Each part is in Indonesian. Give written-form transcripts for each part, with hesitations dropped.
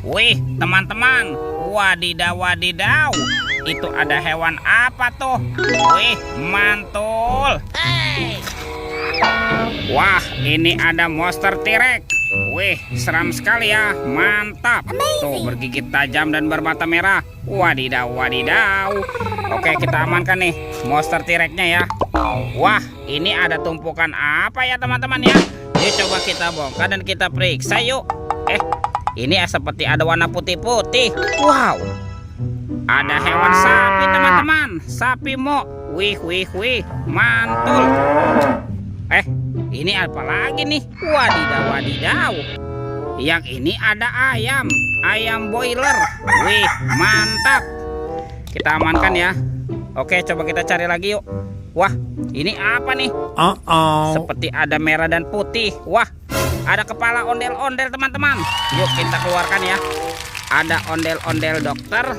Wih, teman-teman, wadidaw wadidaw, itu ada hewan apa tuh? Wih, mantul. Wah, ini ada monster T-Rex. Wih, seram sekali ya, mantap. Tuh, bergigit tajam dan bermata merah. Wadidaw wadidaw. Oke, kita amankan nih monster T-Rex-nya ya. Wah, ini ada tumpukan apa ya teman-teman ya? Yuk coba kita bongkar dan kita periksa yuk. Ini seperti ada warna putih-putih. Wow, ada hewan sapi teman-teman. Sapi mo. Wih, mantul. Ini apa lagi nih? Wadidaw wadidaw. Yang ini ada ayam boiler. Wih, mantap. Kita amankan ya. Oke, coba kita cari lagi yuk. Wah, ini apa nih? Seperti ada merah dan putih. Wah, ada kepala ondel-ondel teman-teman. Yuk kita keluarkan ya. Ada ondel-ondel dokter.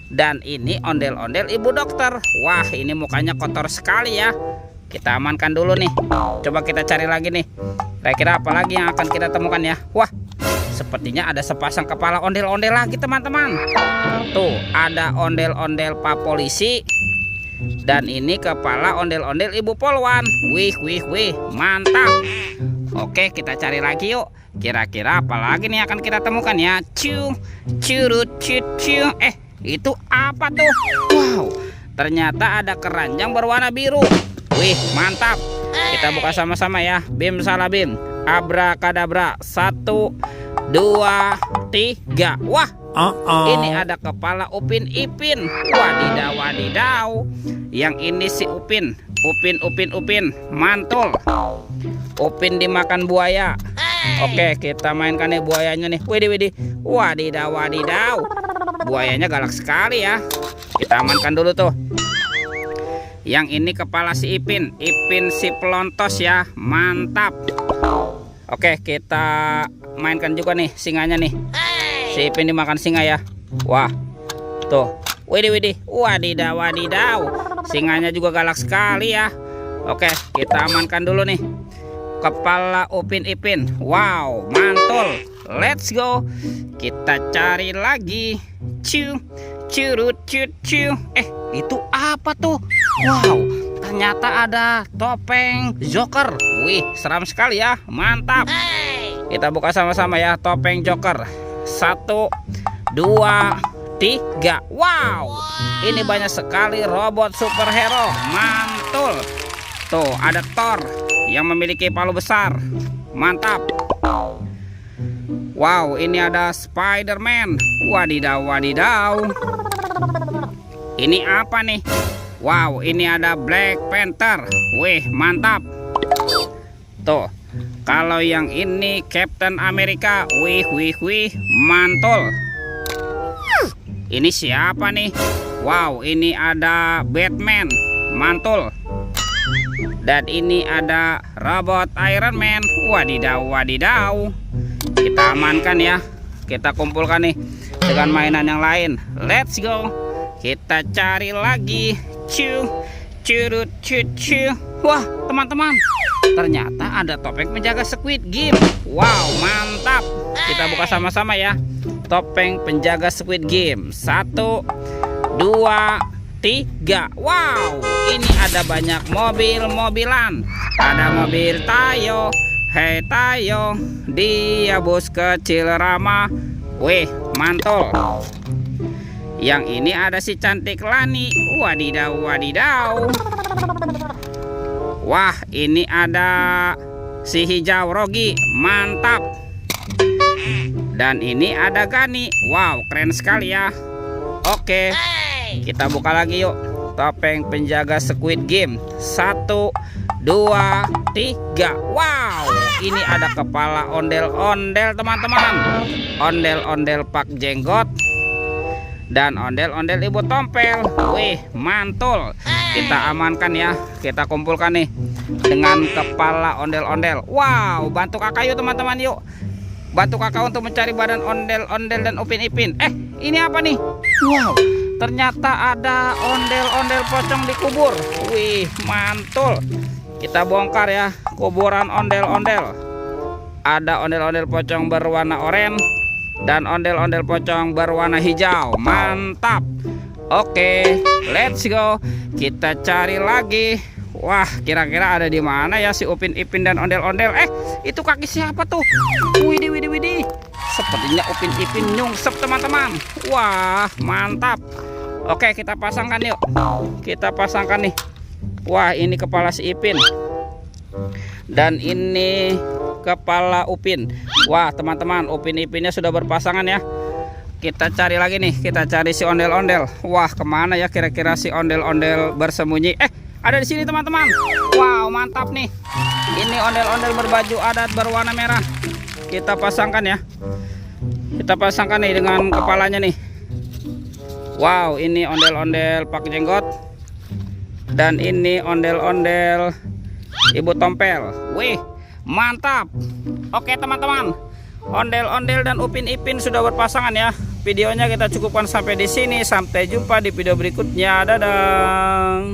Dan ini ondel-ondel ibu dokter. Wah, ini mukanya kotor sekali ya. Kita amankan dulu nih. Coba kita cari lagi nih. Kira-kira apa lagi yang akan kita temukan ya? Wah, sepertinya ada sepasang kepala ondel-ondel lagi teman-teman. Tuh, ada ondel-ondel Pak Polisi. Dan ini kepala ondel-ondel Ibu Polwan. Wih, mantap. Oke, kita cari lagi yuk. Kira-kira apa lagi nih akan kita temukan ya? Itu apa tuh? Wow, ternyata ada keranjang berwarna biru. Wih, mantap. Kita buka sama-sama ya. Bim salah bim. Abrakadabra. 1, 2, 3. Wah, ini ada kepala Upin Ipin. Wadidaw wadidaw. Yang ini si Upin. Upin. Mantul. Upin dimakan buaya. Oke, kita mainkan nih buayanya nih. Widih. Wadidaw wadidaw. Buayanya galak sekali ya. Kita amankan dulu tuh. Yang ini kepala si Ipin si pelontos ya, mantap. Oke, kita mainkan juga nih singanya nih. Si Ipin dimakan singa ya. Wah, tuh, widih, wadidaw wadidaw. Singanya juga galak sekali ya. Oke, kita amankan dulu nih kepala Upin Ipin. Wow, mantul. Let's go. Kita cari lagi. Itu apa tuh? Wow, ternyata ada topeng Joker. Wih, seram sekali ya, mantap. Kita buka sama-sama ya, topeng Joker. 1, 2, 3. Wow, ini banyak sekali robot superhero. Mantul. Tuh, ada Thor yang memiliki palu besar. Mantap. Wow, ini ada Spider-Man. Wadidaw wadidaw. Ini apa nih? Wow, ini ada Black Panther. Wih, mantap. Tuh, kalau yang ini Captain America. Wih, mantul. Ini siapa nih? Wow, ini ada Batman. Mantul. Dan ini ada robot Iron Man. Wadidaw wadidaw. Kita amankan ya. Kita kumpulkan nih dengan mainan yang lain. Let's go. Kita cari lagi. Wah, teman-teman, ternyata ada topeng penjaga Squid Game. Wow, mantap. Kita buka sama-sama ya. Topeng penjaga Squid Game. 1, 2, 3. Wow, ini ada banyak mobil-mobilan. Ada mobil Tayo. Hei Tayo, dia bos kecil ramah. Wih, mantul. Yang ini ada si cantik Lani. Wadidaw wadidaw. Wah, ini ada si hijau Rogi. Mantap. Dan ini ada Gani. Wow, keren sekali ya. Oke, kita buka lagi yuk. Topeng penjaga Squid Game. 1, 2, 3. Wow, ini ada kepala ondel-ondel teman-teman. Ondel-ondel Pak Jenggot. Dan ondel-ondel Ibu Tompel. Wih, mantul. Kita amankan ya. Kita kumpulkan nih dengan kepala ondel-ondel. Wow, bantu kakak yuk teman-teman yuk. Bantu kakak untuk mencari badan ondel-ondel dan Upin Ipin. Ini apa nih? Wow, ternyata ada ondel-ondel pocong di kubur. Wih, mantul. Kita bongkar ya kuburan ondel-ondel. ada ondel-ondel pocong berwarna oranye dan ondel-ondel pocong berwarna hijau. Mantap. Oke, let's go. Kita cari lagi. Wah, kira-kira ada di mana ya si Upin Ipin dan ondel-ondel? Itu kaki siapa tuh? Widih, widih, widih. Sepertinya Upin Ipin nyungsep, teman-teman. Wah, mantap. Oke, kita pasangkan yuk. Kita pasangkan nih. Wah, ini kepala si Ipin. Dan ini kepala Upin. Wah, teman-teman, Upin Ipinnya sudah berpasangan ya. Kita cari lagi nih. Kita cari si ondel-ondel. Wah, kemana ya kira-kira si ondel-ondel bersembunyi? Ada di sini, teman-teman. Wow, mantap nih. Ini ondel-ondel berbaju adat berwarna merah. Kita pasangkan ya. Kita pasangkan nih dengan kepalanya nih. Wow, ini ondel-ondel pak jenggot. Dan ini ondel-ondel ibu tompel. Wih, mantap. Oke, teman-teman. Ondel-ondel dan Upin Ipin sudah berpasangan ya. Videonya kita cukupkan sampai di sini. Sampai jumpa di video berikutnya. Dadah.